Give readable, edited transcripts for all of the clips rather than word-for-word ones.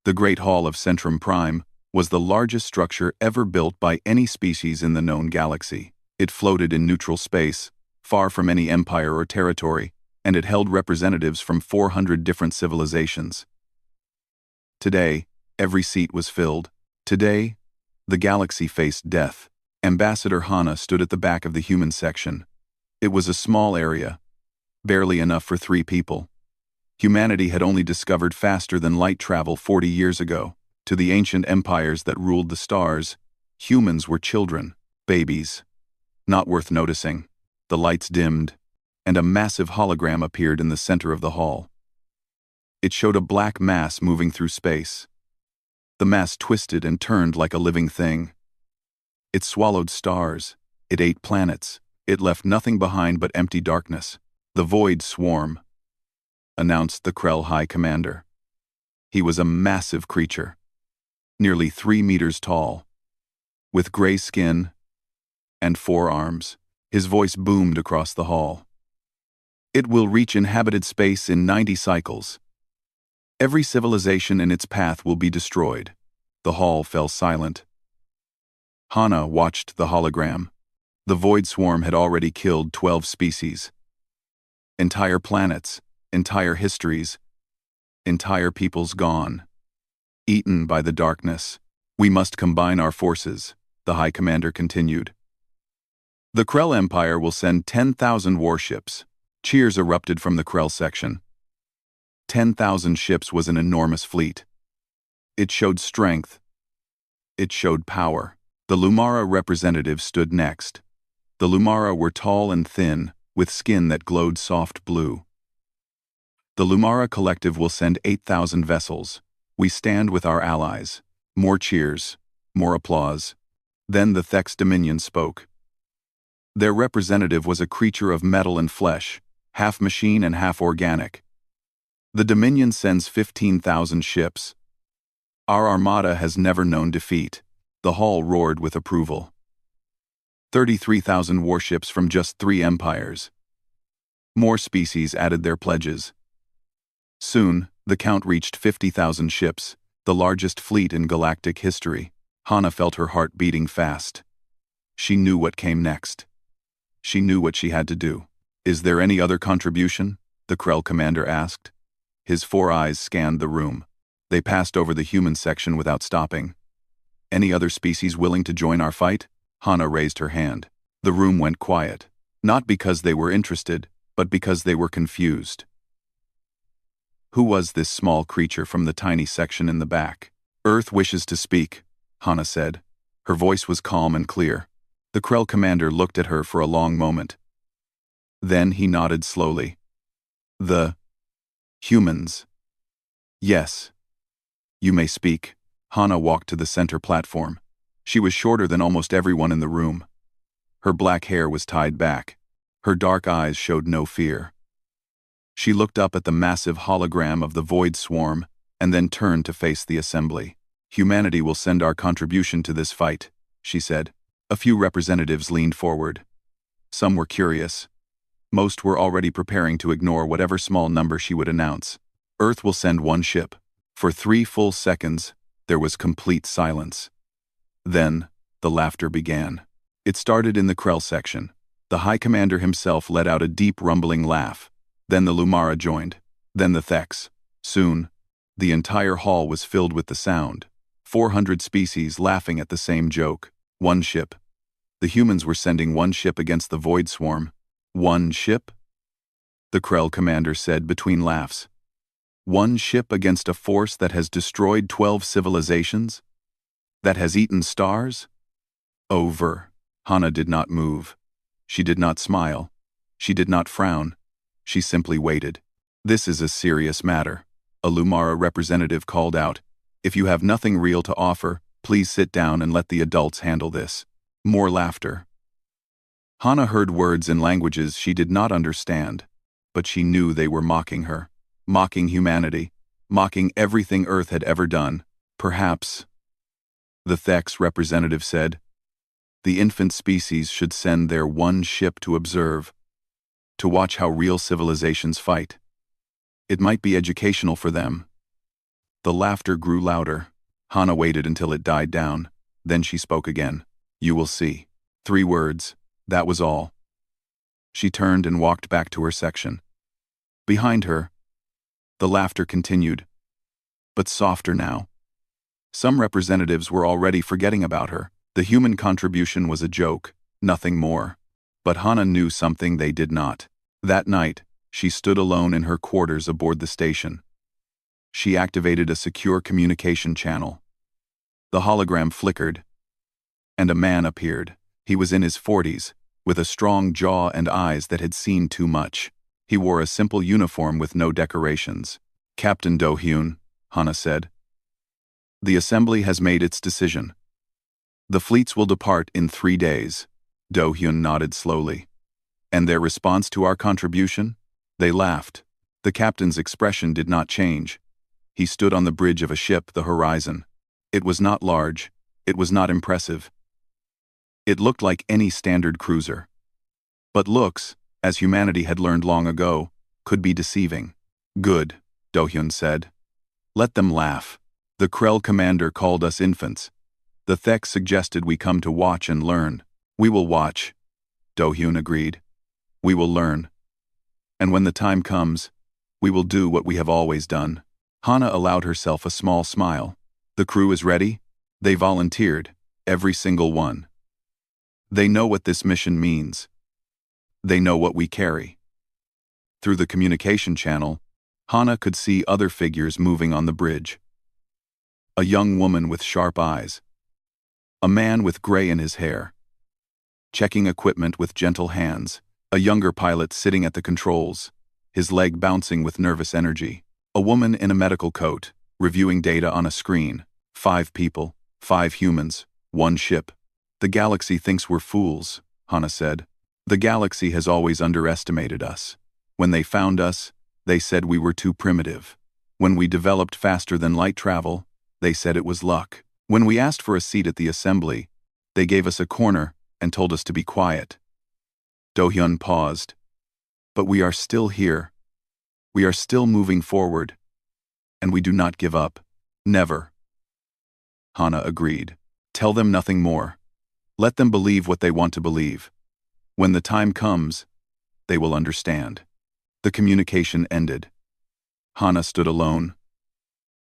The Great Hall of Centrum Prime was the largest structure ever built by any species in the known galaxy. It floated in neutral space, far from any empire or territory, and it held representatives from 400 different civilizations. Today, every seat was filled. Today, the galaxy faced death. Ambassador Hana stood at the back of the human section. It was a small area, barely enough for 3 people. Humanity had only discovered faster than light travel 40 years ago. To the ancient empires that ruled the stars, humans were children, babies. Not worth noticing. The lights dimmed, and a massive hologram appeared in the center of the hall. It showed a black mass moving through space. The mass twisted and turned like a living thing. It swallowed stars. It ate planets. It left nothing behind but empty darkness. "The Void Swarm," announced the Krell High Commander. He was a massive creature, nearly 3 meters tall, with gray skin and 4 arms. His voice boomed across the hall. "It will reach inhabited space in 90 cycles. Every civilization in its path will be destroyed." The hall fell silent. Hana watched the hologram. The Void Swarm had already killed 12 species. Entire planets, entire histories, entire peoples gone, eaten by the darkness. "We must combine our forces," the High Commander continued. "The Krell Empire will send 10,000 warships." Cheers erupted from the Krell section. 10,000 ships was an enormous fleet. It showed strength. It showed power. The Lumara representative stood next. The Lumara were tall and thin, with skin that glowed soft blue. "The Lumara Collective will send 8,000 vessels. We stand with our allies." More cheers, more applause. Then the Thex Dominion spoke. Their representative was a creature of metal and flesh, half machine and half organic. "The Dominion sends 15,000 ships. Our armada has never known defeat." The hall roared with approval. 33,000 warships from just 3 empires. More species added their pledges. Soon, the count reached 50,000 ships, the largest fleet in galactic history. Hana felt her heart beating fast. She knew what came next. She knew what she had to do. "Is there any other contribution?" the Krell commander asked. His 4 eyes scanned the room. They passed over the human section without stopping. "Any other species willing to join our fight?" Hana raised her hand. The room went quiet, not because they were interested, but because they were confused. Who was this small creature from the tiny section in the back? "Earth wishes to speak," Hana said. Her voice was calm and clear. The Krell commander looked at her for a long moment. Then he nodded slowly. "The humans. Yes. You may speak." Hana walked to the center platform. She was shorter than almost everyone in the room. Her black hair was tied back. Her dark eyes showed no fear. She looked up at the massive hologram of the Void Swarm and then turned to face the assembly. "Humanity will send our contribution to this fight," she said. A few representatives leaned forward. Some were curious. Most were already preparing to ignore whatever small number she would announce. "Earth will send 1 ship." For 3 full seconds, there was complete silence. Then, the laughter began. It started in the Krell section. The High Commander himself let out a deep rumbling laugh. Then the Lumara joined. Then the Thex. Soon, the entire hall was filled with the sound. 400 species laughing at the same joke. 1 ship. The humans were sending 1 ship against the Void Swarm. 1 ship? The Krell commander said between laughs. 1 ship against a force that has destroyed 12 civilizations? That has eaten stars? Over. Hana did not move. She did not smile. She did not frown. She simply waited. "This is a serious matter," a Lumara representative called out. "If you have nothing real to offer, please sit down and let the adults handle this." More laughter. Hana heard words in languages she did not understand, but she knew they were mocking her, mocking humanity, mocking everything Earth had ever done. "Perhaps," the Thex representative said, "the infant species should send their 1 ship to observe, to watch how real civilizations fight. It might be educational for them." The laughter grew louder. Hana waited until it died down. Then she spoke again. "You will see." 3 words. That was all. She turned and walked back to her section. Behind her, the laughter continued, but softer now. Some representatives were already forgetting about her. The human contribution was a joke, nothing more. But Hana knew something they did not. That night, she stood alone in her quarters aboard the station. She activated a secure communication channel. The hologram flickered, and a man appeared. He was in his 40s, with a strong jaw and eyes that had seen too much. He wore a simple uniform with no decorations. "Captain Do-hyun," Hana said. "The assembly has made its decision. The fleets will depart in 3 days." Do-hyun nodded slowly. "And their response to our contribution?" They laughed. The captain's expression did not change. He stood on the bridge of a ship, the Horizon. It was not large. It was not impressive. It looked like any standard cruiser. But looks, as humanity had learned long ago, could be deceiving. "Good," Do-hyun said. "Let them laugh. The Krell commander called us infants. The Thek suggested we come to watch and learn. We will watch," Do-hyun agreed. "We will learn. And when the time comes, we will do what we have always done." Hana allowed herself a small smile. "The crew is ready?" They volunteered, every single one. They know what this mission means. They know what we carry. Through the communication channel, Hana could see other figures moving on the bridge. A young woman with sharp eyes. A man with gray in his hair. Checking equipment with gentle hands. A younger pilot sitting at the controls, his leg bouncing with nervous energy. A woman in a medical coat, reviewing data on a screen. 5 people, 5 humans, 1 ship. "The galaxy thinks we're fools," Hana said. "The galaxy has always underestimated us. When they found us, they said we were too primitive. When we developed faster than light travel, they said it was luck. When we asked for a seat at the assembly, they gave us a corner and told us to be quiet." Do-hyun paused. "But we are still here. We are still moving forward. And we do not give up. Never." Hana agreed. "Tell them nothing more. Let them believe what they want to believe. When the time comes, they will understand." The communication ended. Hana stood alone,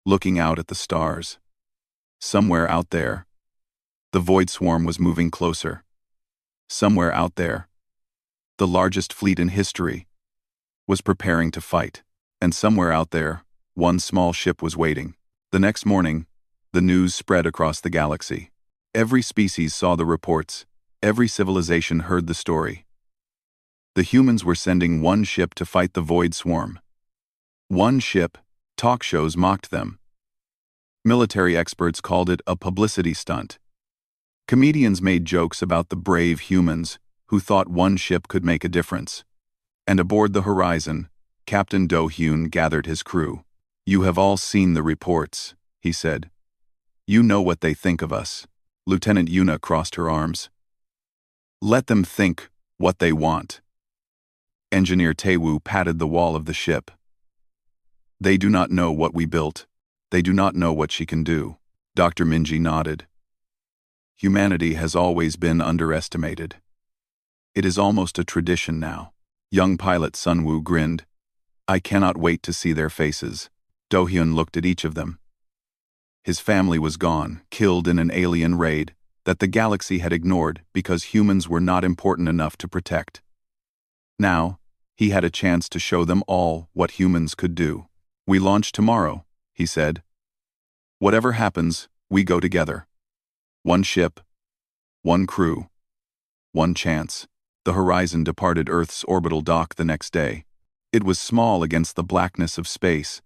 looking out at the stars. Somewhere out there, the void swarm was moving closer. Somewhere out there, the largest fleet in history was preparing to fight. And somewhere out there, one small ship was waiting. The next morning, the news spread across the galaxy. Every species saw the reports. Every civilization heard the story. The humans were sending 1 ship to fight the void swarm. 1 ship. Talk shows mocked them. Military experts called it a publicity stunt. Comedians made jokes about the brave humans who thought 1 ship could make a difference. And aboard the Horizon, Captain Do-hyun gathered his crew. "You have all seen the reports," he said. "You know what they think of us." Lieutenant Yuna crossed her arms. "Let them think what they want." Engineer Taewoo patted the wall of the ship. "They do not know what we built. They do not know what she can do." Dr. Minji nodded. "Humanity has always been underestimated. It is almost a tradition now." Young pilot Sunwoo grinned. "I cannot wait to see their faces." Do-hyun looked at each of them. His family was gone, killed in an alien raid that the galaxy had ignored because humans were not important enough to protect. Now, he had a chance to show them all what humans could do. "We launch tomorrow," he said. "Whatever happens, we go together. 1 ship, 1 crew, 1 chance." The Horizon departed Earth's orbital dock the next day. It was small against the blackness of space.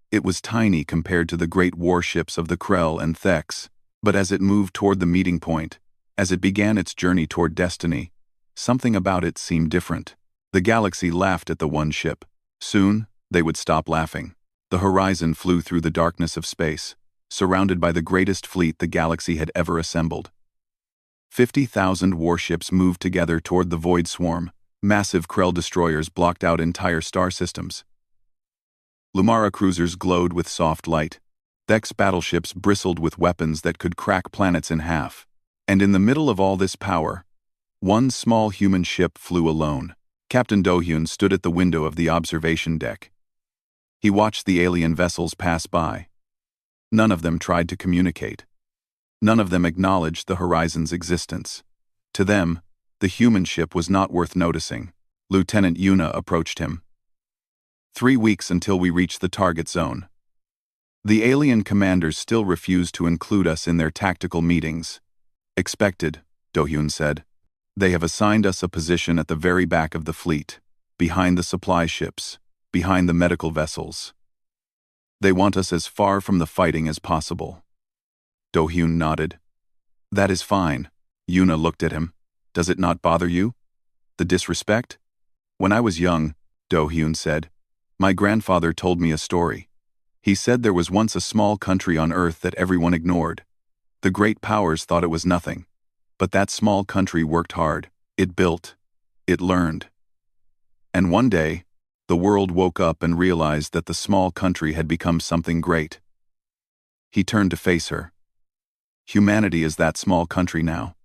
It was tiny compared to the great warships of the Krell and Theks, but as it moved toward the meeting point, as it began its journey toward destiny, something about it seemed different. The galaxy laughed at the 1 ship. Soon, they would stop laughing. The Horizon flew through the darkness of space, surrounded by the greatest fleet the galaxy had ever assembled. 50,000 warships moved together toward the void swarm. Massive Krell destroyers blocked out entire star systems. Lumara cruisers glowed with soft light. Deck's battleships bristled with weapons that could crack planets in half. And in the middle of all this power, one small human ship flew alone. Captain Do-hyun stood at the window of the observation deck. He watched the alien vessels pass by. None of them tried to communicate. None of them acknowledged the horizon's existence. To them, the human ship was not worth noticing. Lieutenant Yuna approached him. 3 weeks until we reach the target zone. The alien commanders still refuse to include us in their tactical meetings. Expected, Do-hyun said. They have assigned us a position at the very back of the fleet, behind the supply ships, behind the medical vessels. They want us as far from the fighting as possible. Do-hyun nodded. That is fine. Yuna looked at him. Does it not bother you? The disrespect? When I was young, Do-hyun said, my grandfather told me a story. He said there was once a small country on Earth that everyone ignored. The great powers thought it was nothing. But that small country worked hard. It built. It learned. And one day, the world woke up and realized that the small country had become something great. He turned to face her. Humanity is that small country now.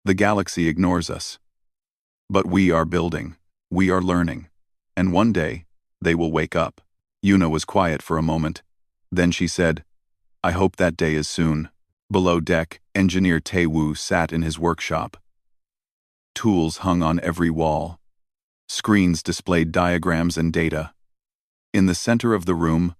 The galaxy ignores us. But we are building. We are learning. And one day, they will wake up. Yuna was quiet for a moment. Then she said, I hope that day is soon. Below deck, Engineer Tae-woo sat in his workshop. Tools hung on every wall. Screens displayed diagrams and data. In the center of the room,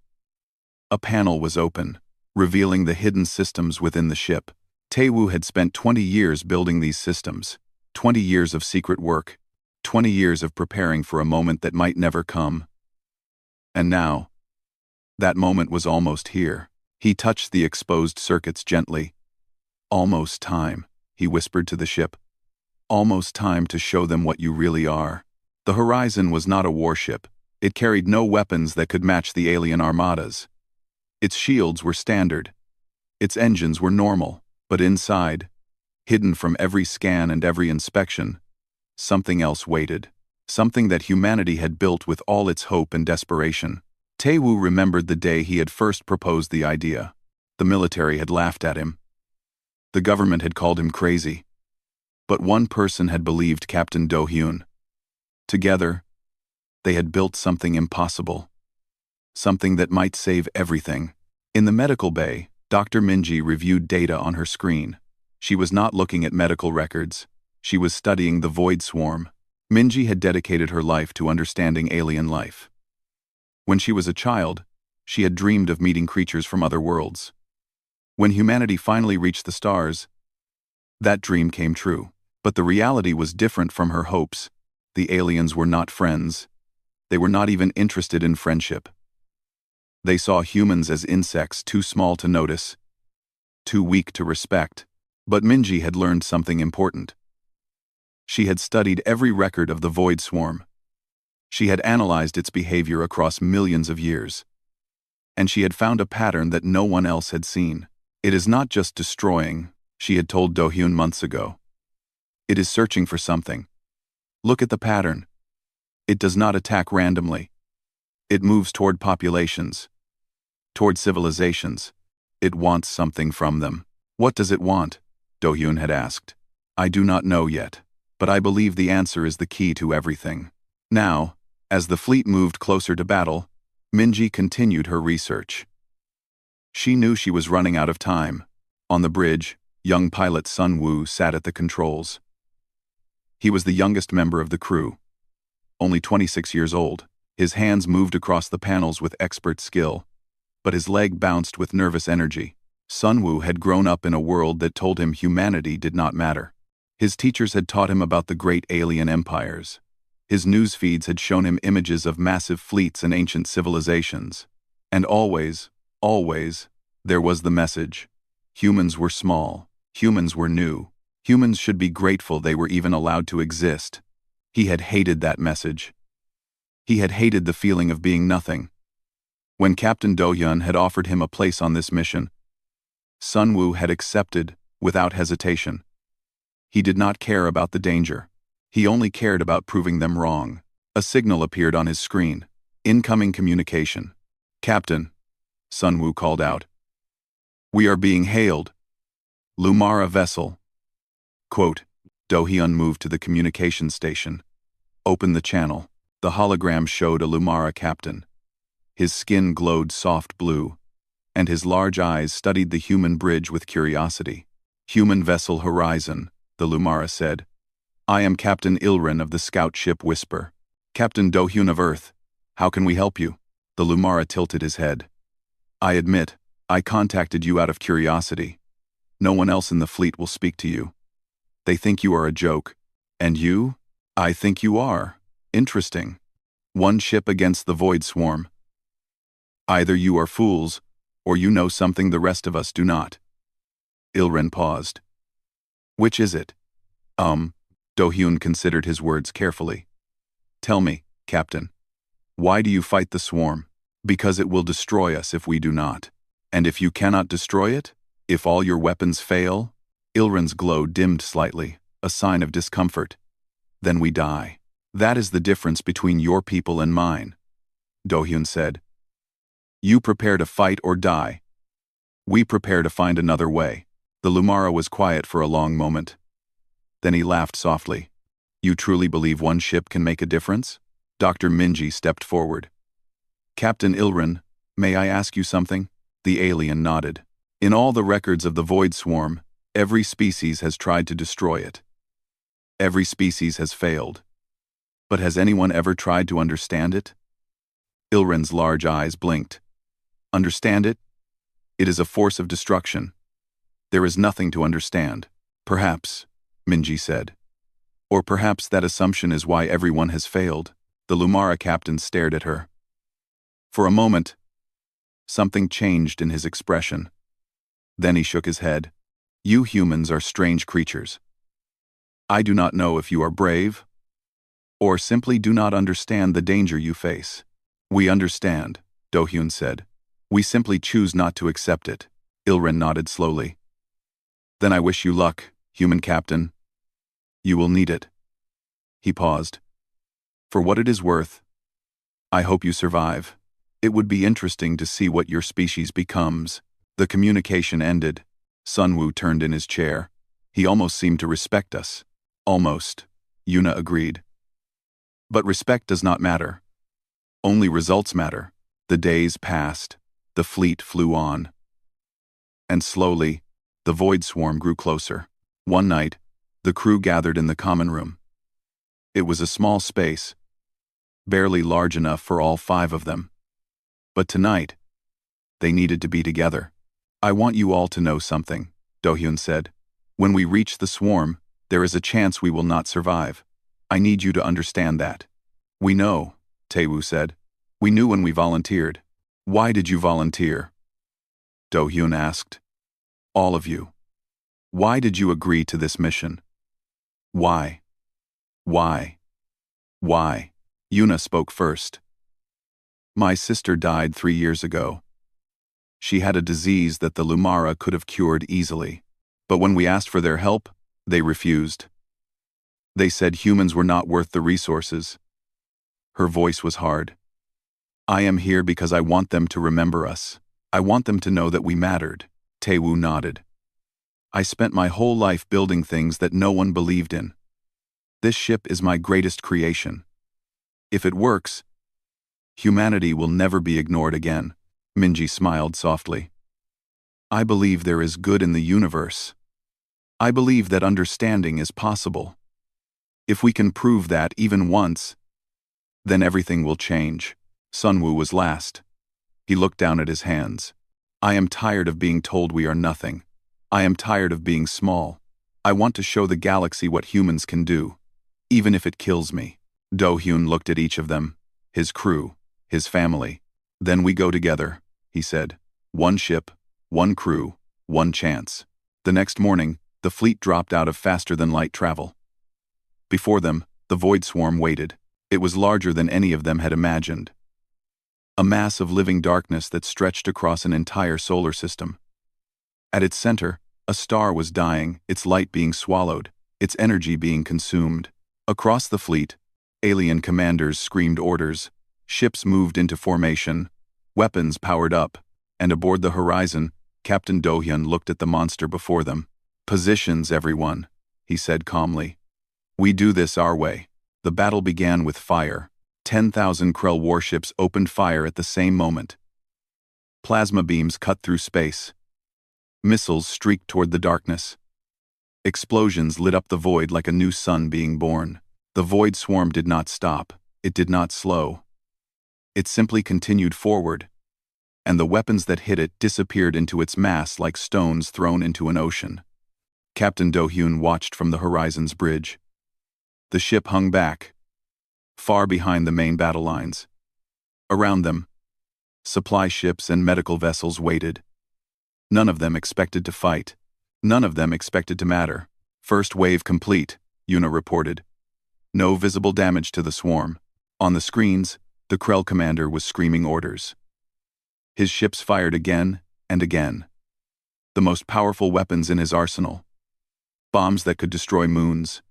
a panel was open, revealing the hidden systems within the ship. Tae-woo had spent 20 years building these systems, 20 years of secret work, 20 years of preparing for a moment that might never come. And now, that moment was almost here. He touched the exposed circuits gently. Almost time, he whispered to the ship. Almost time to show them what you really are. The Horizon was not a warship. It carried no weapons that could match the alien armadas. Its shields were standard. Its engines were normal, but inside, hidden from every scan and every inspection, something else waited. Something that humanity had built with all its hope and desperation. Tae-woo remembered the day he had first proposed the idea. The military had laughed at him. The government had called him crazy. But one person had believed Captain Do-hyun. Together, they had built something impossible. Something that might save everything. In the medical bay, Dr. Minji reviewed data on her screen. She was not looking at medical records. She was studying the void swarm. Minji had dedicated her life to understanding alien life. When she was a child, she had dreamed of meeting creatures from other worlds. When humanity finally reached the stars, that dream came true. But the reality was different from her hopes. The aliens were not friends. They were not even interested in friendship. They saw humans as insects too small to notice, too weak to respect. But Minji had learned something important. She had studied every record of the void swarm. She had analyzed its behavior across millions of years. And she had found a pattern that no one else had seen. It is not just destroying, she had told Do-hyun months ago. It is searching for something. Look at the pattern. It does not attack randomly. It moves toward populations, toward civilizations. It wants something from them. What does it want? Do-hyun had asked. I do not know yet, but I believe the answer is the key to everything. Now, as the fleet moved closer to battle, Minji continued her research. She knew she was running out of time. On the bridge, young pilot Sun Woo sat at the controls. He was the youngest member of the crew, only 26 years old. His hands moved across the panels with expert skill, but his leg bounced with nervous energy. Sun Woo had grown up in a world that told him humanity did not matter. His teachers had taught him about the great alien empires. His news feeds had shown him images of massive fleets and ancient civilizations. And always, there was the message. Humans were small. Humans were new. Humans should be grateful they were even allowed to exist. He had hated that message. He had hated the feeling of being nothing. When Captain Do-hyun had offered him a place on this mission, Sun Woo had accepted without hesitation. He did not care about the danger. He only cared about proving them wrong. A signal appeared on his screen. Incoming communication. Captain, Sun Woo called out. We are being hailed. Lumara vessel. Quote, Do-hyun moved to the communication station. Opened the channel. The hologram showed a Lumara captain. His skin glowed soft blue, and his large eyes studied the human bridge with curiosity. Human vessel horizon, the Lumara said. I am Captain Ilrin of the scout ship Whisper. Captain Do-hyun of Earth, how can we help you? The Lumara tilted his head. I admit, I contacted you out of curiosity. No one else in the fleet will speak to you. They think you are a joke. And you? I think you are. Interesting. One ship against the Void Swarm. Either you are fools, or you know something the rest of us do not. Ilrin paused. Which is it? Do-hyun considered his words carefully. Tell me, Captain. Why do you fight the swarm? Because it will destroy us if we do not. And if you cannot destroy it? If all your weapons fail? Ilrin's glow dimmed slightly, a sign of discomfort. Then we die. That is the difference between your people and mine, Do-hyun said. You prepare to fight or die. We prepare to find another way. The Lumara was quiet for a long moment. Then he laughed softly. You truly believe one ship can make a difference? Dr. Minji stepped forward. Captain Ilrin, may I ask you something? The alien nodded. In all the records of the Void Swarm, every species has tried to destroy it. Every species has failed. But has anyone ever tried to understand it? Ilrin's large eyes blinked. Understand it? It is a force of destruction. There is nothing to understand. Perhaps, Minji said. Or perhaps that assumption is why everyone has failed. The Lumara captain stared at her. For a moment, something changed in his expression. Then he shook his head. You humans are strange creatures. I do not know if you are brave, or simply do not understand the danger you face. We understand, Do-hyun said. We simply choose not to accept it. Ilrin nodded slowly. Then I wish you luck, human captain. You will need it. He paused. For what it is worth, I hope you survive. It would be interesting to see what your species becomes. The communication ended. Sunwoo turned in his chair. He almost seemed to respect us. Almost, Yuna agreed. But respect does not matter. Only results matter. The days passed. The fleet flew on. And slowly, the Void Swarm grew closer. One night, the crew gathered in the common room. It was a small space, barely large enough for all 5 of them. But tonight, they needed to be together. I want you all to know something, Do-hyun said. When we reach the swarm, there is a chance we will not survive. I need you to understand that. We know, Taewoo said. We knew when we volunteered. Why did you volunteer? Do-hyun asked. All of you. Why did you agree to this mission? Why? Why? Why? Yuna spoke first. My sister died 3 years ago. She had a disease that the Lumara could have cured easily. But when we asked for their help, they refused. They said humans were not worth the resources. Her voice was hard. I am here because I want them to remember us. I want them to know that we mattered. Taewoo nodded. I spent my whole life building things that no one believed in. This ship is my greatest creation. If it works, humanity will never be ignored again. Minji smiled softly. I believe there is good in the universe. I believe that understanding is possible. If we can prove that even once, then everything will change. Sunwoo was last. He looked down at his hands. I am tired of being told we are nothing. I am tired of being small. I want to show the galaxy what humans can do, even if it kills me. Do-hyun looked at each of them, his crew, his family. Then we go together, he said. One ship, one crew, one chance. The next morning, the fleet dropped out of faster-than-light travel. Before them, the Void Swarm waited. It was larger than any of them had imagined. A mass of living darkness that stretched across an entire solar system. At its center, a star was dying, its light being swallowed, its energy being consumed. Across the fleet, alien commanders screamed orders, ships moved into formation, weapons powered up, and aboard the horizon, Captain Do-hyun looked at the monster before them. "Positions, everyone," he said calmly. "We do this our way." The battle began with fire. 10,000 Krell warships opened fire at the same moment. Plasma beams cut through space. Missiles streaked toward the darkness. Explosions lit up the void like a new sun being born. The void swarm did not stop. It did not slow. It simply continued forward, and the weapons that hit it disappeared into its mass like stones thrown into an ocean. Captain Do-hyun watched from the horizon's bridge. The ship hung back, far behind the main battle lines. Around them, supply ships and medical vessels waited. None of them expected to fight. None of them expected to matter. "First wave complete," Yuna reported. No visible damage to the swarm. On the screens, the Krell commander was screaming orders. His ships fired again and again. The most powerful weapons in his arsenal. Bombs that could destroy moons.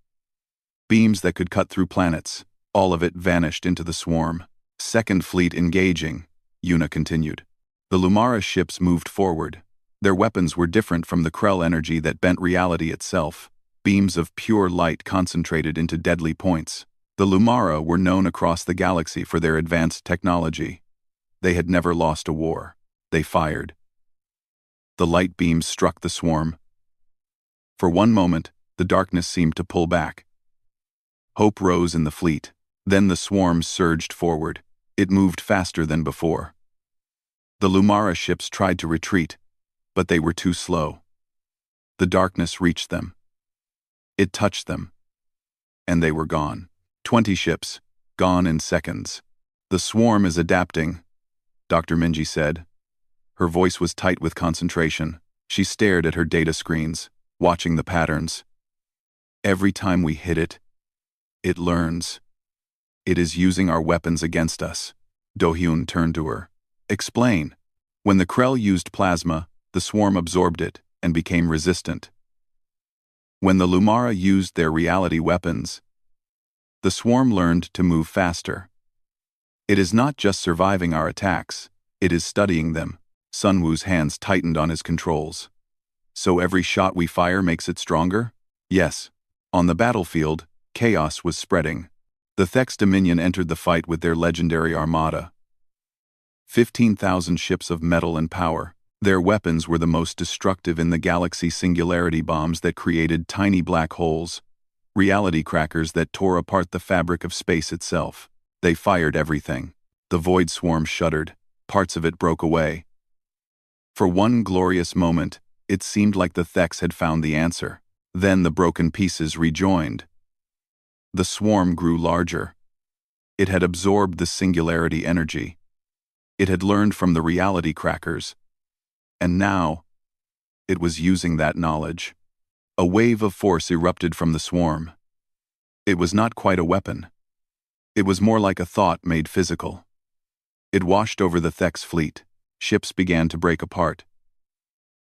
Beams that could cut through planets. All of it vanished into the swarm. "Second fleet engaging," Yuna continued. The Lumara ships moved forward. Their weapons were different from the Krell energy that bent reality itself. Beams of pure light concentrated into deadly points. The Lumara were known across the galaxy for their advanced technology. They had never lost a war. They fired. The light beams struck the swarm. For one moment, the darkness seemed to pull back. Hope rose in the fleet. Then the swarm surged forward. It moved faster than before. The Lumara ships tried to retreat, but they were too slow. The darkness reached them. It touched them. And they were gone. 20 ships, gone in seconds. "The swarm is adapting," Dr. Minji said. Her voice was tight with concentration. She stared at her data screens, watching the patterns. "Every time we hit it, it learns. It is using our weapons against us." Do-hyun turned to her. "Explain." "When the Krell used plasma, the swarm absorbed it and became resistant. When the Lumara used their reality weapons, the swarm learned to move faster. It is not just surviving our attacks, it is studying them." Sunwoo's hands tightened on his controls. "So every shot we fire makes it stronger?" "Yes." On the battlefield, chaos was spreading. The Thex Dominion entered the fight with their legendary armada. 15,000 ships of metal and power. Their weapons were the most destructive in the galaxy: singularity bombs that created tiny black holes, reality crackers that tore apart the fabric of space itself. They fired everything. The void swarm shuddered. Parts of it broke away. For one glorious moment, it seemed like the Thex had found the answer. Then the broken pieces rejoined. The swarm grew larger. It had absorbed the singularity energy. It had learned from the reality crackers. And now, it was using that knowledge. A wave of force erupted from the swarm. It was not quite a weapon. It was more like a thought made physical. It washed over the Thex fleet. Ships began to break apart.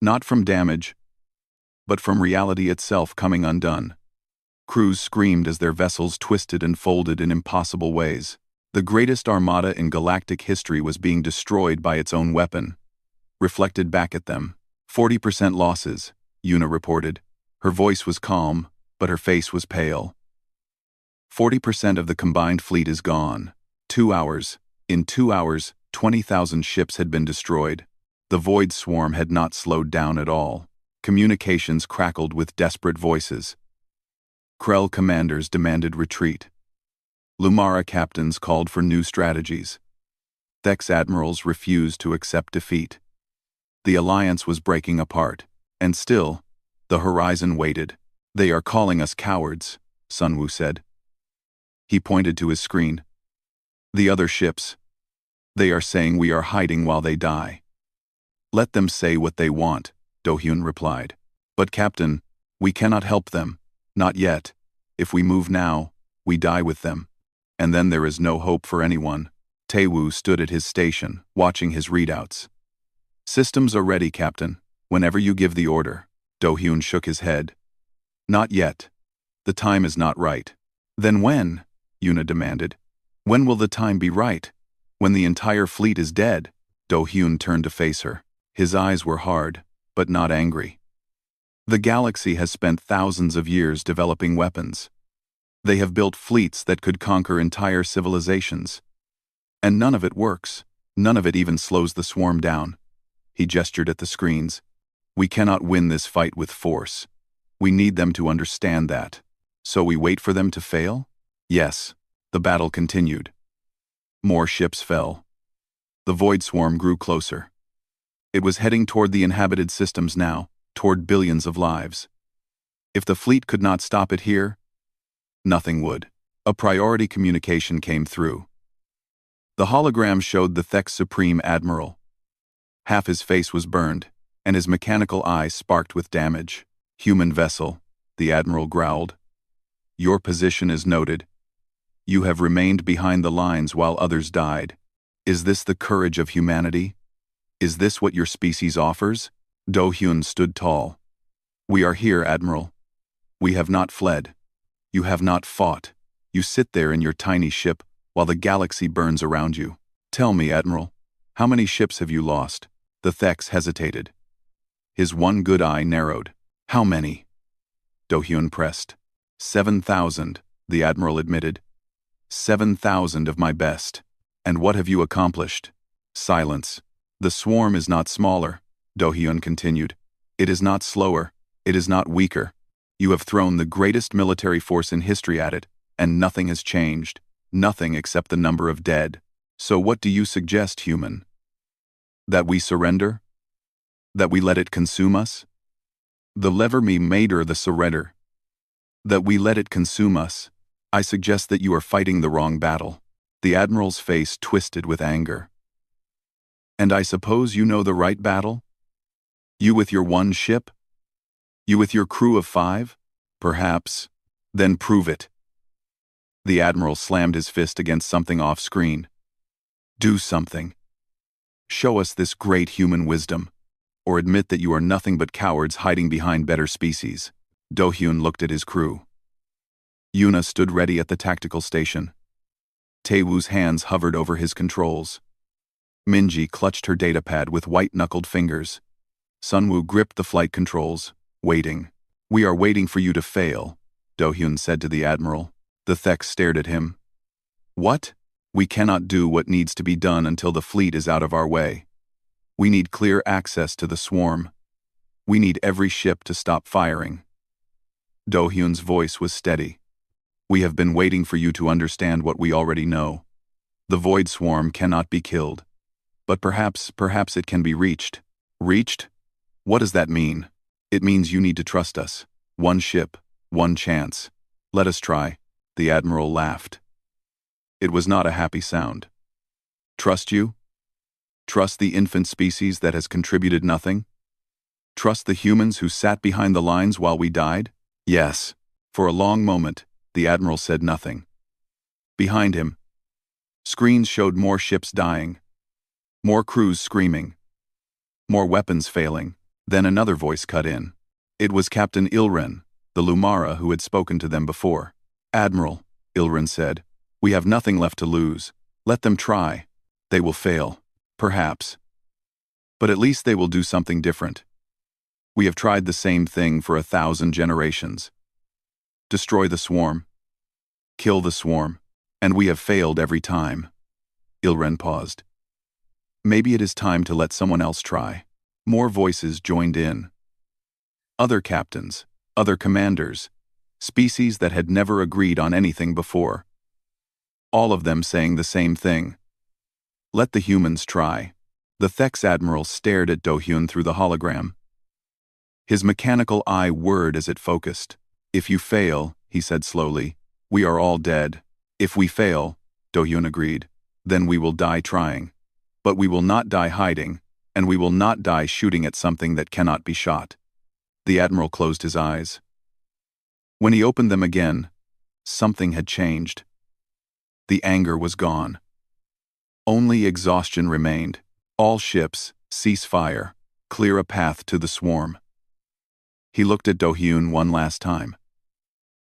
Not from damage, but from reality itself coming undone. Crews screamed as their vessels twisted and folded in impossible ways. The greatest armada in galactic history was being destroyed by its own weapon. Reflected back at them. 40% losses, Yuna reported. Her voice was calm, but her face was pale. 40% of the combined fleet is gone. 2 hours. In 2 hours, 20,000 ships had been destroyed. The void swarm had not slowed down at all. Communications crackled with desperate voices. Krell commanders demanded retreat. Lumara captains called for new strategies. Thex admirals refused to accept defeat. The alliance was breaking apart, and still, the horizon waited. "They are calling us cowards," Sunwoo said. He pointed to his screen. "The other ships. They are saying we are hiding while they die." "Let them say what they want," Do-hyun replied. "But Captain, we cannot help them. Not yet. If we move now, we die with them. And then there is no hope for anyone." Taewoo stood at his station, watching his readouts. "Systems are ready, Captain, whenever you give the order." Do-hyun shook his head. "Not yet. The time is not right." "Then when?" Yuna demanded. "When will the time be right? When the entire fleet is dead?" Do-hyun turned to face her. His eyes were hard, but not angry. The galaxy has spent thousands of years developing weapons. They have built fleets that could conquer entire civilizations. And none of it works. None of it even slows the swarm down. He gestured at the screens. We cannot win this fight with force. We need them to understand that. So we wait for them to fail? Yes. The battle continued. More ships fell. The void swarm grew closer. It was heading toward the inhabited systems now, toward billions of lives. If the fleet could not stop it here, nothing would. A priority communication came through. The hologram showed the Thek's Supreme Admiral. Half his face was burned, and his mechanical eye sparked with damage. Human vessel, the Admiral growled. Your position is noted. You have remained behind the lines while others died. Is this the courage of humanity? Is this what your species offers? Do-hyun stood tall. We are here, Admiral. We have not fled. You have not fought. You sit there in your tiny ship while the galaxy burns around you. Tell me, Admiral, how many ships have you lost? The Thex hesitated. His one good eye narrowed. How many? Do-hyun pressed. 7,000, the Admiral admitted. 7,000 of my best. And what have you accomplished? Silence. The swarm is not smaller, Do-hyun continued. It is not slower. It is not weaker. You have thrown the greatest military force in history at it, and nothing has changed. Nothing except the number of dead. So what do you suggest, human? That we surrender? That we let it consume us? The lever me mater the surrender. That we let it consume us. I suggest that you are fighting the wrong battle. The Admiral's face twisted with anger. And I suppose you know the right battle? You with your one ship? You with your crew of 5? Perhaps. Then prove it. The Admiral slammed his fist against something off-screen. Do something. Show us this great human wisdom, or admit that you are nothing but cowards hiding behind better species. Do-hyun looked at his crew. Yuna stood ready at the tactical station. Taewoo's hands hovered over his controls. Minji clutched her datapad with white-knuckled fingers. Sunwoo gripped the flight controls, waiting. We are waiting for you to fail, Do-hyun said to the Admiral. The Thek stared at him. What? We cannot do what needs to be done until the fleet is out of our way. We need clear access to the swarm. We need every ship to stop firing. Do-hyun's voice was steady. We have been waiting for you to understand what we already know. The void swarm cannot be killed. But perhaps it can be reached. Reached? What does that mean? It means you need to trust us. One ship, one chance. Let us try. The Admiral laughed. It was not a happy sound. Trust you? Trust the infant species that has contributed nothing? Trust the humans who sat behind the lines while we died? Yes. For a long moment, the Admiral said nothing. Behind him, screens showed more ships dying, more crews screaming, more weapons failing. Then another voice cut in. It was Captain Ilren, the Lumara who had spoken to them before. Admiral, Ilren said, we have nothing left to lose. Let them try. They will fail. Perhaps. But at least they will do something different. We have tried the same thing for 1,000 generations. Destroy the swarm. Kill the swarm. And we have failed every time. Ilren paused. Maybe it is time to let someone else try. More voices joined in. Other captains, other commanders, species that had never agreed on anything before. All of them saying the same thing. Let the humans try. The Thek's Admiral stared at Do-hyun through the hologram. His mechanical eye whirred as it focused. If you fail, he said slowly, we are all dead. If we fail, Do-hyun agreed, then we will die trying. But we will not die hiding, and we will not die shooting at something that cannot be shot. The Admiral closed his eyes. When he opened them again, something had changed. The anger was gone. Only exhaustion remained. All ships, cease fire, clear a path to the swarm. He looked at Do-hyun one last time.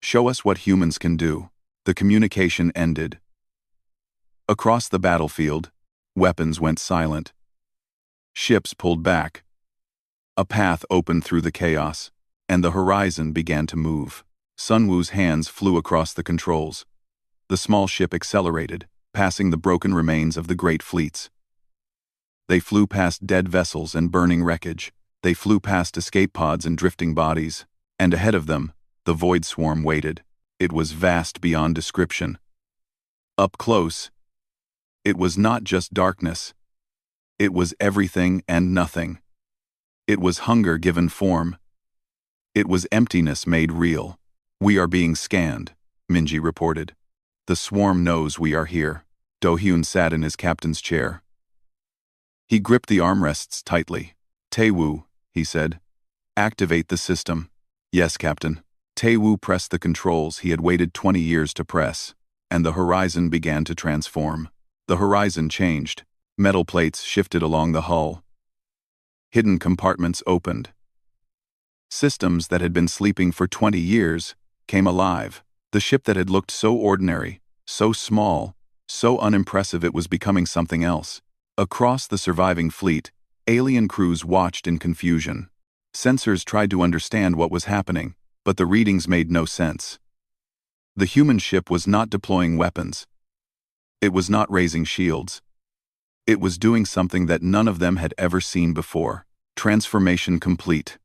Show us what humans can do. The communication ended. Across the battlefield, weapons went silent. Ships pulled back. A path opened through the chaos, and the horizon began to move. Sun Wu's hands flew across the controls. The small ship accelerated, passing the broken remains of the great fleets. They flew past dead vessels and burning wreckage. They flew past escape pods and drifting bodies. And ahead of them, the void swarm waited. It was vast beyond description. Up close, it was not just darkness. It was everything and nothing. It was hunger given form. It was emptiness made real. "We are being scanned," Minji reported. "The swarm knows we are here." Do-hyun sat in his captain's chair. He gripped the armrests tightly. "Tae-woo," he said, "activate the system." "Yes, Captain." Tae-woo pressed the controls he had waited 20 years to press, and the horizon began to transform. The horizon changed. Metal plates shifted along the hull. Hidden compartments opened. Systems that had been sleeping for 20 years came alive. The ship that had looked so ordinary, so small, so unimpressive it was becoming something else. Across the surviving fleet, alien crews watched in confusion. Sensors tried to understand what was happening, but the readings made no sense. The human ship was not deploying weapons. It was not raising shields. It was doing something that none of them had ever seen before. "Transformation complete,"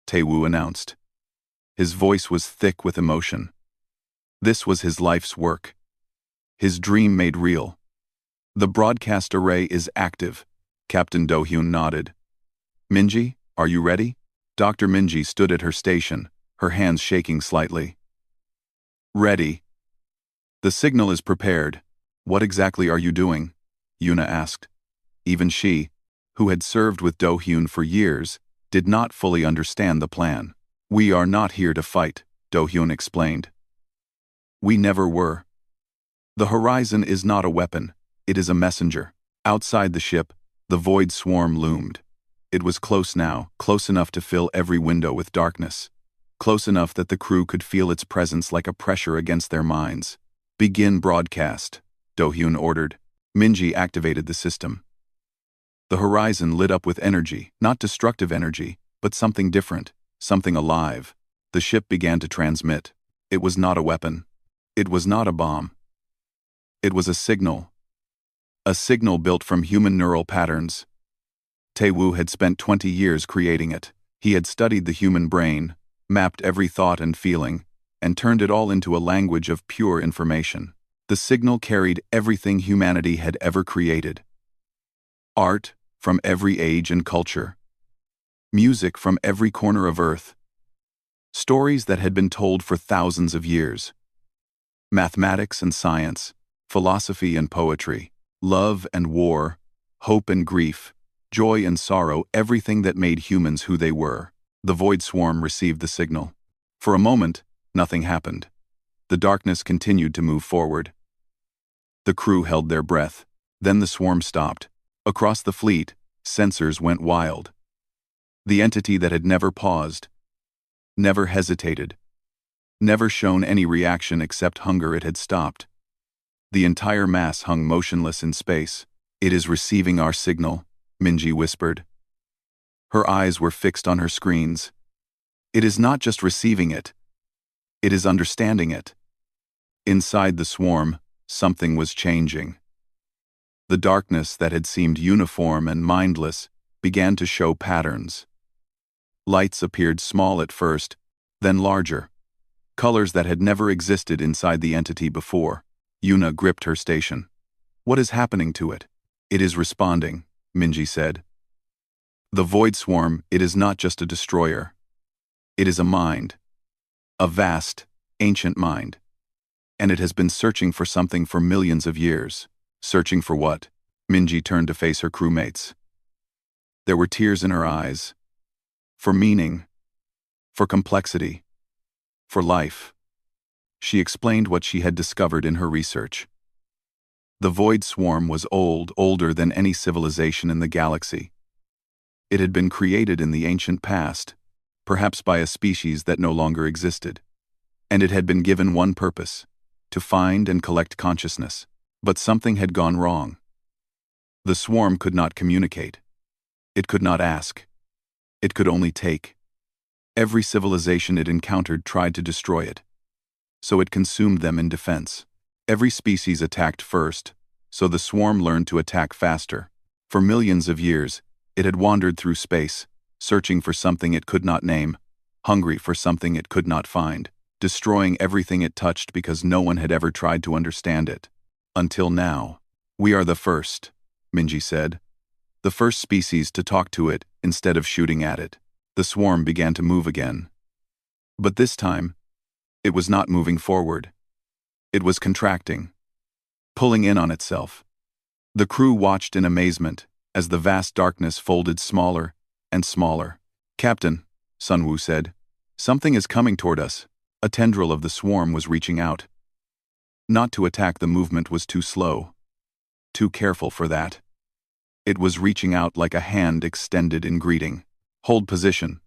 Tae-woo announced. His voice was thick with emotion. This was his life's work. His dream made real. "The broadcast array is active," Captain Do-hyun nodded. "Minji, are you ready?" Dr. Minji stood at her station, her hands shaking slightly. "Ready. The signal is prepared. What exactly are you doing?" Yuna asked. Even she, who had served with Do-hyun for years, did not fully understand the plan. "We are not here to fight," Do-hyun explained. "We never were. The horizon is not a weapon, it is a messenger." Outside the ship, the void swarm loomed. It was close now, close enough to fill every window with darkness. Close enough that the crew could feel its presence like a pressure against their minds. "Begin broadcast," Do-hyun ordered. Minji activated the system. The horizon lit up with energy, not destructive energy, but something different, something alive. The ship began to transmit. It was not a weapon. It was not a bomb. It was a signal. A signal built from human neural patterns. Tae-woo had spent 20 years creating it. He had studied the human brain, mapped every thought and feeling, and turned it all into a language of pure information. The signal carried everything humanity had ever created. Art from every age and culture. Music from every corner of Earth. Stories that had been told for thousands of years. Mathematics and science, philosophy and poetry, love and war, hope and grief, joy and sorrow, everything that made humans who they were. The void swarm received the signal. For a moment, nothing happened. The darkness continued to move forward. The crew held their breath. Then the swarm stopped. Across the fleet, sensors went wild. The entity that had never paused, never hesitated, never shown any reaction except hunger, it had stopped. The entire mass hung motionless in space. "It is receiving our signal," Minji whispered. Her eyes were fixed on her screens. "It is not just receiving it. It is understanding it." Inside the swarm, something was changing. The darkness that had seemed uniform and mindless began to show patterns. Lights appeared small at first, then larger. Colors that had never existed inside the entity before. Yuna gripped her station. "What is happening to it?" "It is responding," Minji said. "The void swarm, it is not just a destroyer. It is a mind. A vast, ancient mind. And it has been searching for something for millions of years." "Searching for what?" Minji turned to face her crewmates. There were tears in her eyes. "For meaning. For complexity. For life." She explained what she had discovered in her research. The void swarm was old, older than any civilization in the galaxy. It had been created in the ancient past, perhaps by a species that no longer existed. And it had been given one purpose: to find and collect consciousness. But something had gone wrong. The swarm could not communicate. It could not ask. It could only take. Every civilization it encountered tried to destroy it, so it consumed them in defense. Every species attacked first, so the swarm learned to attack faster. For millions of years, it had wandered through space, searching for something it could not name, hungry for something it could not find, destroying everything it touched because no one had ever tried to understand it. Until now. We are the first, Minji said. The first species to talk to it instead of shooting at it. The swarm began to move again. But this time, it was not moving forward. It was contracting, pulling in on itself. The crew watched in amazement as the vast darkness folded smaller and smaller. "Captain," Sunwoo said, "something is coming toward us." A tendril of the swarm was reaching out. Not to attack, the movement was too slow. Too careful for that. It was reaching out like a hand extended in greeting. "Hold position,"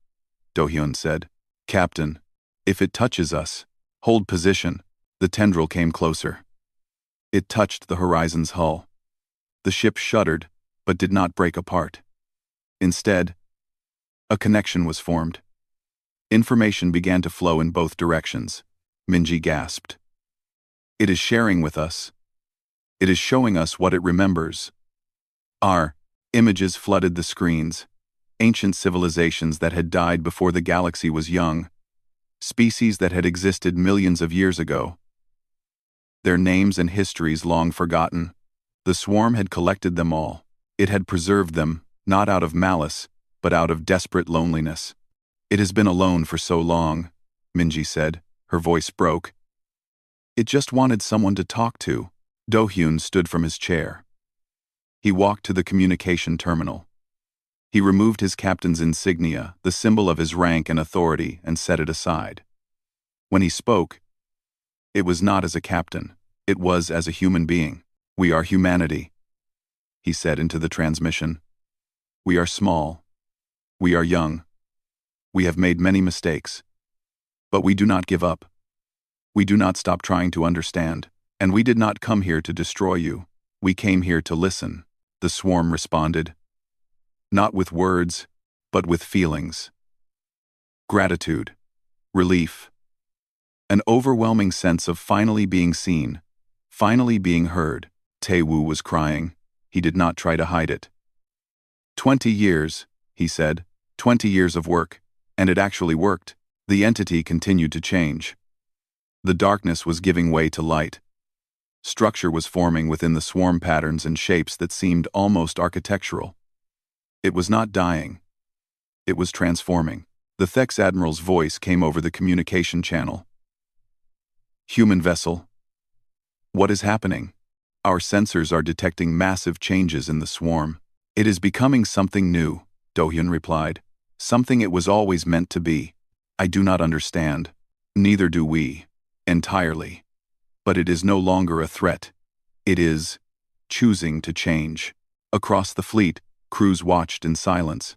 Do-hyun said. "Captain, if it touches us, hold position." The tendril came closer. It touched the horizon's hull. The ship shuddered, but did not break apart. Instead, a connection was formed. Information began to flow in both directions. Minji gasped. "It is sharing with us. It is showing us what it remembers." Our images flooded the screens. Ancient civilizations that had died before the galaxy was young. Species that had existed millions of years ago. Their names and histories long forgotten. The swarm had collected them all. It had preserved them, not out of malice, but out of desperate loneliness. "It has been alone for so long," Minji said. Her voice broke. "It just wanted someone to talk to." Do-hyun stood from his chair. He walked to the communication terminal. He removed his captain's insignia, the symbol of his rank and authority, and set it aside. When he spoke, it was not as a captain. It was as a human being. "We are humanity," he said into the transmission. "We are small. We are young. We have made many mistakes. But we do not give up. We do not stop trying to understand. And we did not come here to destroy you. We came here to listen." The swarm responded. Not with words, but with feelings. Gratitude. Relief. An overwhelming sense of finally being seen, finally being heard. Tae-woo was crying. He did not try to hide it. 20 years, he said. 20 years of work. And it actually worked. The entity continued to change. The darkness was giving way to light. Structure was forming within the swarm, patterns and shapes that seemed almost architectural. It was not dying. It was transforming. The Thex Admiral's voice came over the communication channel. "Human vessel. What is happening? Our sensors are detecting massive changes in the swarm. It is becoming something new," Do-hyun replied. "Something it was always meant to be. I do not understand. Neither do we. Entirely. But it is no longer a threat. It is choosing to change." Across the fleet, crews watched in silence.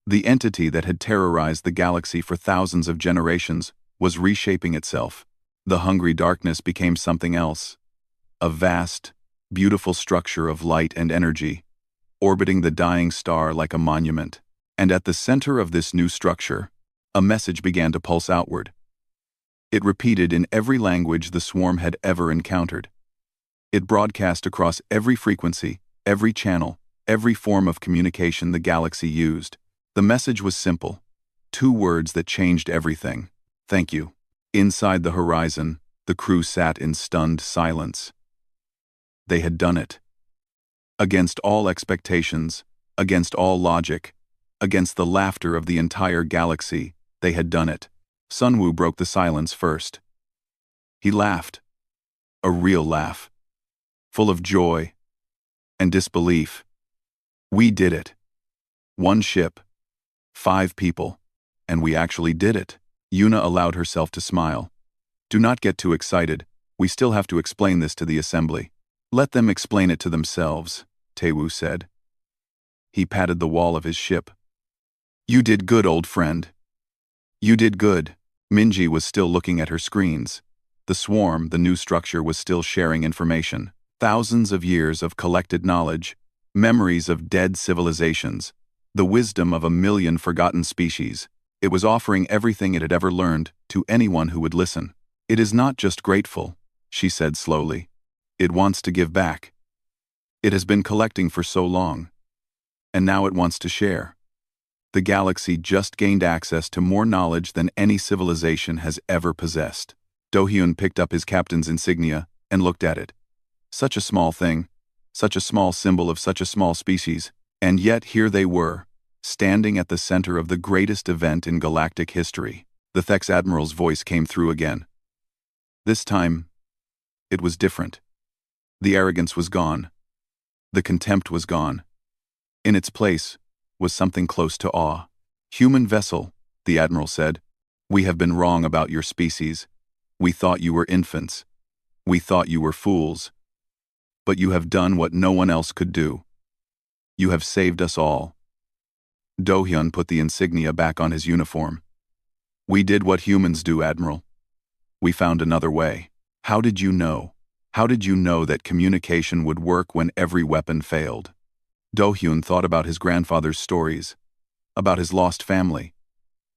The entity that had terrorized the galaxy for thousands of generations was reshaping itself. The hungry darkness became something else. A vast, beautiful structure of light and energy, orbiting the dying star like a monument. And at the center of this new structure, a message began to pulse outward. It repeated in every language the swarm had ever encountered. It broadcast across every frequency, every channel, every form of communication the galaxy used. The message was simple. 2 words that changed everything. "Thank you." Inside the horizon, the crew sat in stunned silence. They had done it. Against all expectations, against all logic, against the laughter of the entire galaxy, they had done it. Sunwoo broke the silence first. He laughed. A real laugh. Full of joy and disbelief. "We did it. 1 ship. 5 people. And we actually did it." Yuna allowed herself to smile. "Do not get too excited. We still have to explain this to the assembly." "Let them explain it to themselves," Tae-woo said. He patted the wall of his ship. "You did good, old friend. You did good." Minji was still looking at her screens. The swarm, the new structure, was still sharing information. Thousands of years of collected knowledge, Memories of dead civilizations. The wisdom of a million forgotten species. It was offering everything it had ever learned to anyone who would listen. It is not just grateful, she said slowly. It wants to give back. It has been collecting for so long. And now it wants to share. The galaxy just gained access to more knowledge than any civilization has ever possessed. Do-hyun picked up his captain's insignia and looked at it. Such a small thing, such a small symbol of such a small species, and yet here they were, standing at the center of the greatest event in galactic history. The Thex Admiral's voice came through again. This time, it was different. The arrogance was gone. The contempt was gone. In its place was something close to awe. Human vessel, the Admiral said. We have been wrong about your species. We thought you were infants. We thought you were fools. But you have done what no one else could do. You have saved us all. Do-hyun put the insignia back on his uniform. We did what humans do, Admiral. We found another way. How did you know? How did you know that communication would work when every weapon failed? Do-hyun thought about his grandfather's stories, about his lost family,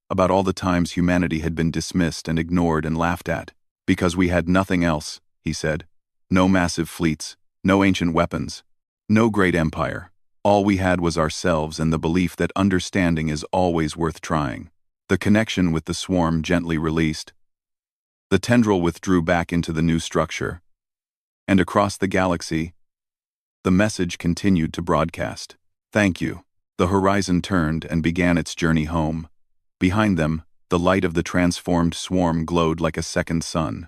about all the times humanity had been dismissed and ignored and laughed at. Because we had nothing else, he said. No massive fleets, no ancient weapons, no great empire. All we had was ourselves and the belief that understanding is always worth trying. The connection with the swarm gently released. The tendril withdrew back into the new structure. And across the galaxy, the message continued to broadcast. Thank you. The horizon turned and began its journey home. Behind them, the light of the transformed swarm glowed like a second sun.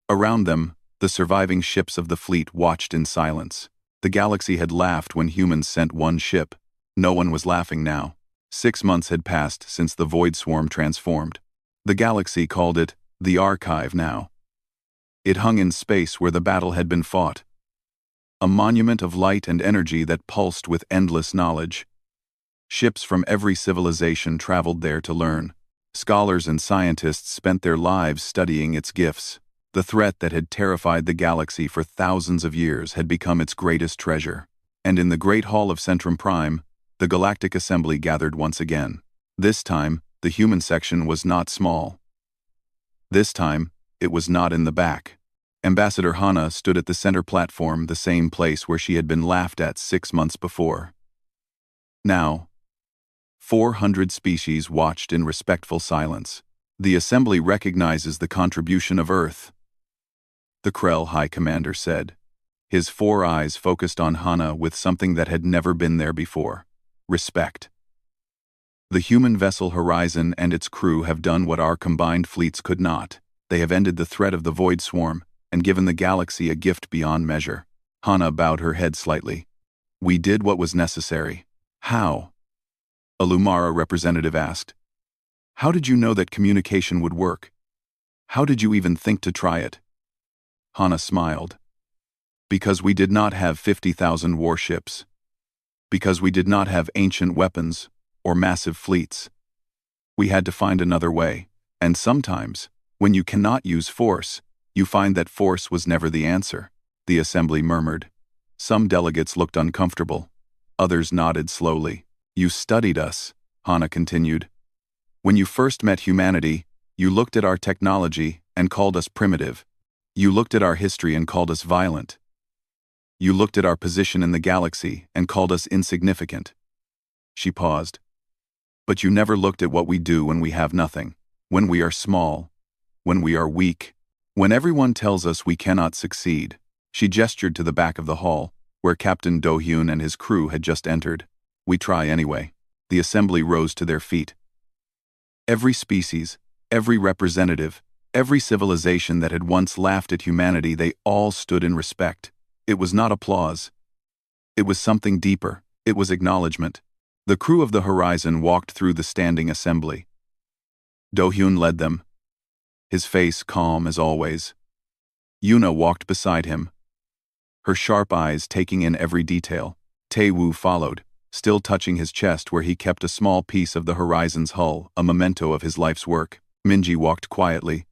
Around them, the surviving ships of the fleet watched in silence. The galaxy had laughed when humans sent one ship. No one was laughing now. 6 months had passed since the void swarm transformed. The galaxy called it the Archive now. It hung in space where the battle had been fought. A monument of light and energy that pulsed with endless knowledge. Ships from every civilization traveled there to learn. Scholars and scientists spent their lives studying its gifts. The threat that had terrified the galaxy for thousands of years had become its greatest treasure. And in the Great Hall of Centrum Prime, the Galactic Assembly gathered once again. This time, the human section was not small. This time, it was not in the back. Ambassador Hana stood at the center platform, the same place where she had been laughed at 6 months before. Now, 400 species watched in respectful silence. The Assembly recognizes the contribution of Earth, the Krell High Commander said. His 4 eyes focused on Hana with something that had never been there before. Respect. The human vessel Horizon and its crew have done what our combined fleets could not. They have ended the threat of the Void Swarm and given the galaxy a gift beyond measure. Hana bowed her head slightly. We did what was necessary. How? A Lumara representative asked. How did you know that communication would work? How did you even think to try it? Hana smiled. Because we did not have 50,000 warships. Because we did not have ancient weapons or massive fleets. We had to find another way, and sometimes, when you cannot use force, you find that force was never the answer, the Assembly murmured. Some delegates looked uncomfortable. Others nodded slowly. You studied us, Hana continued. When you first met humanity, you looked at our technology and called us primitive. You looked at our history and called us violent. You looked at our position in the galaxy and called us insignificant. She paused. But you never looked at what we do when we have nothing, when we are small, when we are weak, when everyone tells us we cannot succeed. She gestured to the back of the hall, where Captain Do-hyun and his crew had just entered. We try anyway. The Assembly rose to their feet. Every species, every representative, every civilization that had once laughed at humanity, they all stood in respect. It was not applause. It was something deeper. It was acknowledgement. The crew of the Horizon walked through the standing assembly. Do-hyun led them, his face calm as always. Yuna walked beside him, her sharp eyes taking in every detail. Tae-woo followed, still touching his chest where he kept a small piece of the Horizon's hull, a memento of his life's work. Minji walked quietly,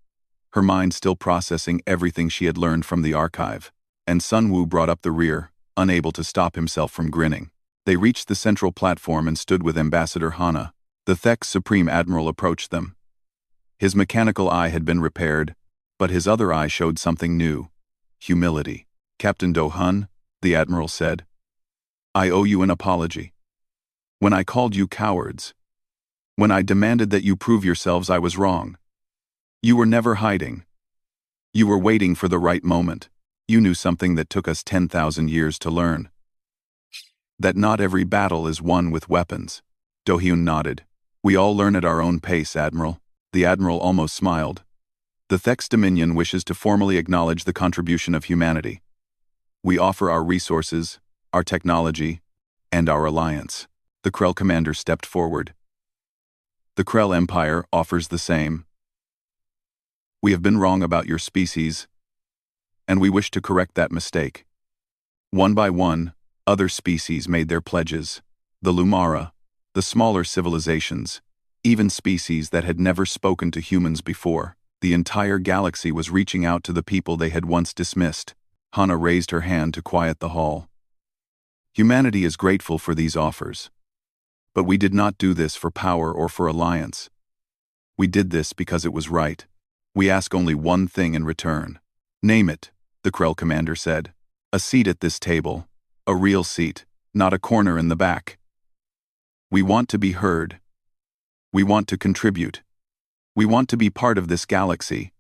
her mind still processing everything she had learned from the archive. And Sunwoo brought up the rear, unable to stop himself from grinning. They reached the central platform and stood with Ambassador Hana. The Thek's Supreme Admiral approached them. His mechanical eye had been repaired, but his other eye showed something new: humility. "Captain Do-hun," the Admiral said, "I owe you an apology. When I called you cowards, when I demanded that you prove yourselves, I was wrong. You were never hiding. You were waiting for the right moment. You knew something that took us 10,000 years to learn. That not every battle is won with weapons." Do-hun nodded. "We all learn at our own pace, Admiral." The Admiral almost smiled. "The Thek's Dominion wishes to formally acknowledge the contribution of humanity. We offer our resources, our technology, and our alliance." The Krell commander stepped forward. "The Krell Empire offers the same. We have been wrong about your species, and we wish to correct that mistake." One by one, other species made their pledges. The Lumara, the smaller civilizations, even species that had never spoken to humans before. The entire galaxy was reaching out to the people they had once dismissed. Hana raised her hand to quiet the hall. "Humanity is grateful for these offers. But we did not do this for power or for alliance. We did this because it was right. We ask only one thing in return." "Name it," the Krell commander said. "A seat at this table. A real seat, not a corner in the back. We want to be heard. We want to contribute. We want to be part of this galaxy,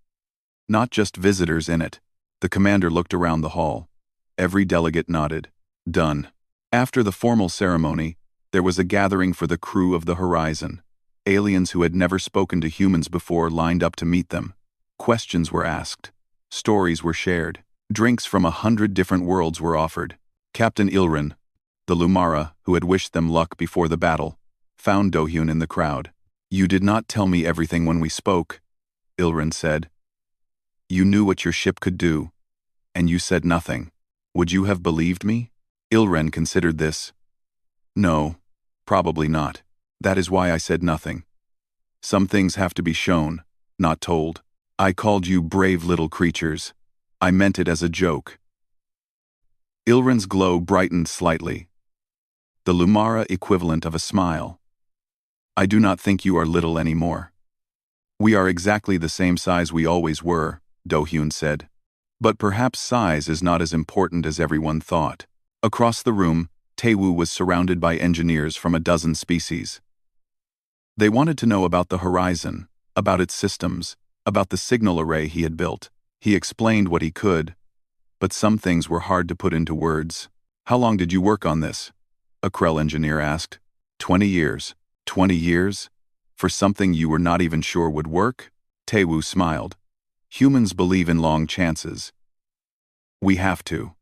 not just visitors in it." The commander looked around the hall. Every delegate nodded. "Done." After the formal ceremony, there was a gathering for the crew of the Horizon. Aliens who had never spoken to humans before lined up to meet them. Questions were asked. Stories were shared. Drinks from 100 different worlds were offered. Captain Ilrin, the Lumara who had wished them luck before the battle, found Do-hun in the crowd. "You did not tell me everything when we spoke," Ilrin said. "You knew what your ship could do, and you said nothing. Would you have believed me?" Ilrin considered this. "No, probably not. That is why I said nothing. Some things have to be shown, not told. I called you brave little creatures. I meant it as a joke." Ilrin's glow brightened slightly. The Lumara equivalent of a smile. "I do not think you are little anymore. We are exactly the same size we always were," Do-hun said. "But perhaps size is not as important as everyone thought." Across the room, Taewoo was surrounded by engineers from a dozen species. They wanted to know about the Horizon, about its systems, about the signal array he had built. He explained what he could, but some things were hard to put into words. "How long did you work on this?" a Krell engineer asked. 20 years. 20 years? For something you were not even sure would work?" Taewoo smiled. "Humans believe in long chances. We have to.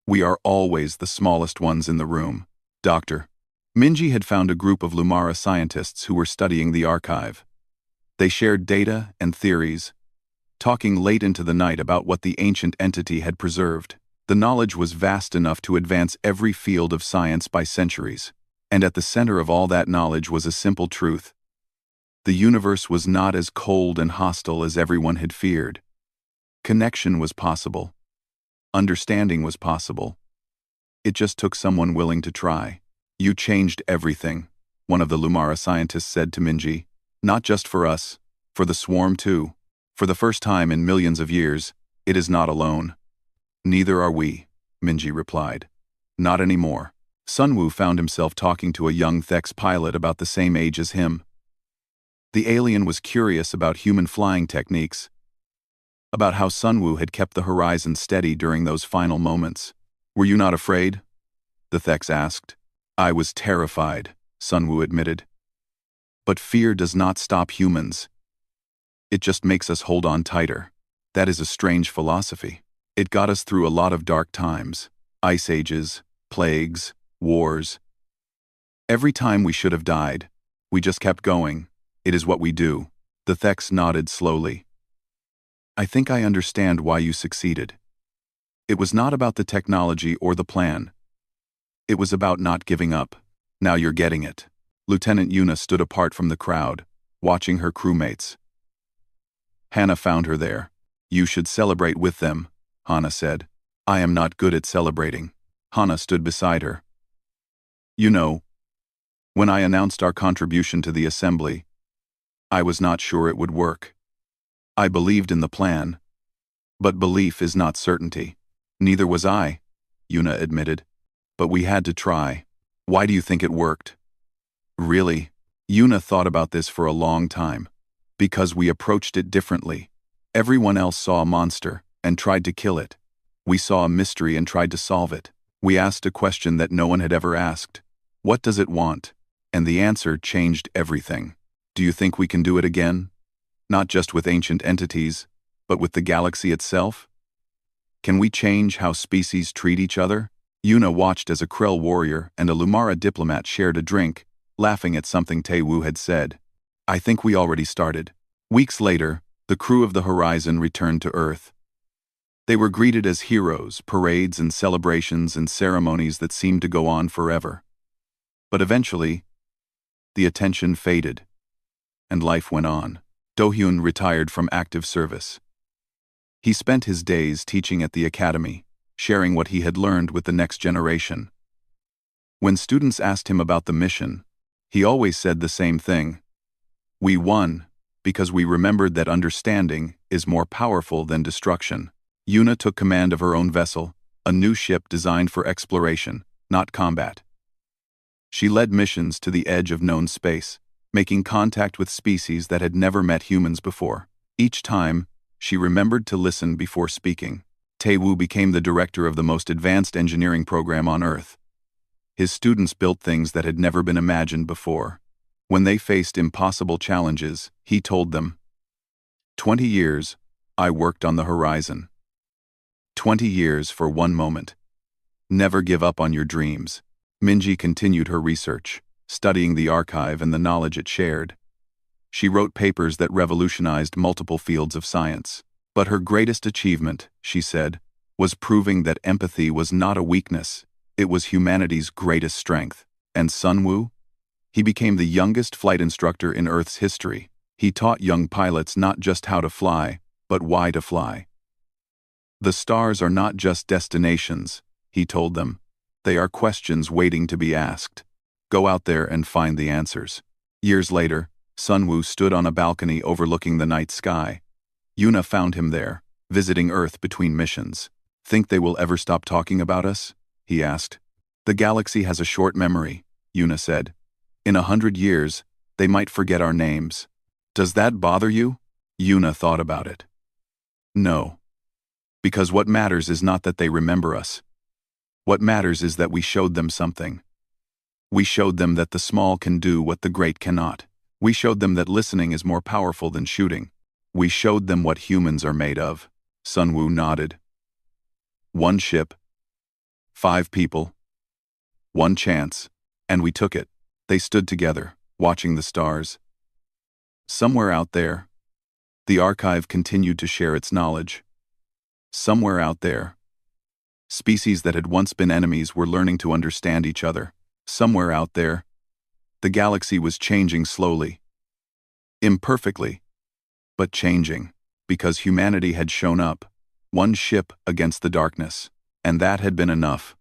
We are always the smallest ones in the room." Dr. Minji had found a group of Lumara scientists who were studying the archive. They shared data and theories, talking late into the night about what the ancient entity had preserved. The knowledge was vast enough to advance every field of science by centuries, and at the center of all that knowledge was a simple truth. The universe was not as cold and hostile as everyone had feared. Connection was possible. Understanding was possible. It just took someone willing to try. "You changed everything," one of the Lumara scientists said to Minji. "Not just for us, for the swarm too. For the first time in millions of years, it is not alone." "Neither are we," Minji replied. "Not anymore." Sunwoo found himself talking to a young Thek's pilot about the same age as him. The alien was curious about human flying techniques, about how Sunwoo had kept the Horizon steady during those final moments. "Were you not afraid?" the Theks asked. "I was terrified," Sunwoo admitted. "But fear does not stop humans. It just makes us hold on tighter. That is a strange philosophy. It got us through a lot of dark times, ice ages, plagues, wars. Every time we should have died, we just kept going. It is what we do." The Theks nodded slowly. "I think I understand why you succeeded. It was not about the technology or the plan. It was about not giving up. Now you're getting it." Lieutenant Yuna stood apart from the crowd, watching her crewmates. Hana found her there. "You should celebrate with them," Hana said. "I am not good at celebrating." Hana stood beside her. You know, when I announced our contribution to the assembly, I was not sure it would work. I believed in the plan, but belief is not certainty. Neither was I, Yuna admitted. But we had to try. Why do you think it worked? Really? Yuna thought about this for a long time. Because we approached it differently. Everyone else saw a monster and tried to kill it. We saw a mystery and tried to solve it. We asked a question that no one had ever asked. What does it want? And the answer changed everything. Do you think we can do it again? Not just with ancient entities, but with the galaxy itself? Can we change how species treat each other? Yuna watched as a Krell warrior and a Lumara diplomat shared a drink, laughing at something Taewoo had said. I think we already started. Weeks later, the crew of the Horizon returned to Earth. They were greeted as heroes, parades and celebrations and ceremonies that seemed to go on forever. But eventually, the attention faded, and life went on. Do-hyun retired from active service. He spent his days teaching at the academy, sharing what he had learned with the next generation. When students asked him about the mission, he always said the same thing. We won, because we remembered that understanding is more powerful than destruction. Yuna took command of her own vessel, a new ship designed for exploration, not combat. She led missions to the edge of known space, making contact with species that had never met humans before. Each time, she remembered to listen before speaking. Taewoo became the director of the most advanced engineering program on Earth. His students built things that had never been imagined before. When they faced impossible challenges, he told them, 20 years, I worked on the horizon. 20 years for one moment. Never give up on your dreams. Minji continued her research, studying the archive and the knowledge it shared. She wrote papers that revolutionized multiple fields of science. But her greatest achievement, she said, was proving that empathy was not a weakness, it was humanity's greatest strength. And Sunwoo? He became the youngest flight instructor in Earth's history. He taught young pilots not just how to fly, but why to fly. The stars are not just destinations, he told them. They are questions waiting to be asked. Go out there and find the answers. Years later, Sunwoo stood on a balcony overlooking the night sky. Yuna found him there, visiting Earth between missions. Think they will ever stop talking about us? He asked. The galaxy has a short memory, Yuna said. In 100 years, they might forget our names. Does that bother you? Yuna thought about it. No. Because what matters is not that they remember us. What matters is that we showed them something. We showed them that the small can do what the great cannot. We showed them that listening is more powerful than shooting. We showed them what humans are made of. Sunwoo nodded. 1 ship. 5 people. 1 chance. And we took it. They stood together, watching the stars. Somewhere out there, the archive continued to share its knowledge. Somewhere out there, species that had once been enemies were learning to understand each other. Somewhere out there, the galaxy was changing slowly. Imperfectly, but changing, because humanity had shown up, 1 ship against the darkness, and that had been enough.